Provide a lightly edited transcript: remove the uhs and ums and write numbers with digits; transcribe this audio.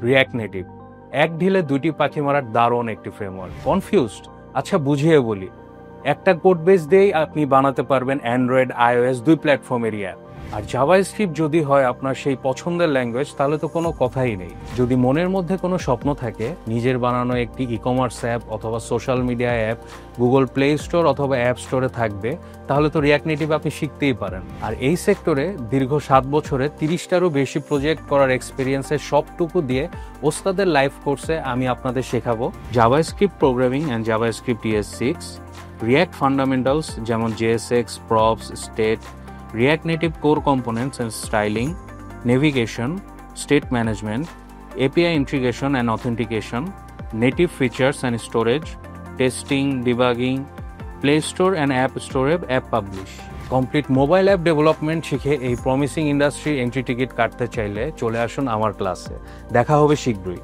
React native এক ঢিলে দুইটি পাখি মারার দারুণ একটি ফ্রেমওয়ার্ক। কনফিউজড? আচ্ছা বুঝিয়ে বলি। একটা কোড বেস দিয়েই আপনি বানাতে পারবেন অ্যান্ড্রয়েড আইওএস দুই প্ল্যাটফর্মেরই অ্যাপ। আর জাভাস্ক্রিপ্ট যদি হয় আপনার সেই পছন্দের ল্যাঙ্গুয়েজ, তাহলে তো কোনো কথাই নেই। যদি মনের মধ্যে কোনো স্বপ্ন থাকে নিজের বানানো একটি ই কমার্স অ্যাপ অথবা social media app Google play store অথবা অ্যাপ স্টোরে থাকবে, তাহলে তো রিঅ্যাক্ট নেটিভ আপনি শিখতেই পারেন। আর এই সেক্টরে দীর্ঘ 7 বছরে 30টারও বেশি প্রজেক্ট করার এক্সপিরিয়েন্সের সবটুকু দিয়ে ওস্তাদের লাইভ কোর্সে আমি আপনাদের শেখাবো JavaScript programming and JavaScript ES6, react fundamentals যেমন JSX, props, state, React Native core components and styling, navigation, state management, API integration and authentication, native features and storage, testing, debugging, Play Store and App Store app publish. Complete mobile app development শিখে এই promising industry entry ticket কাটতে চাইলে চলে আসুন আমার ক্লাসে। দেখা হবে শীঘ্রই।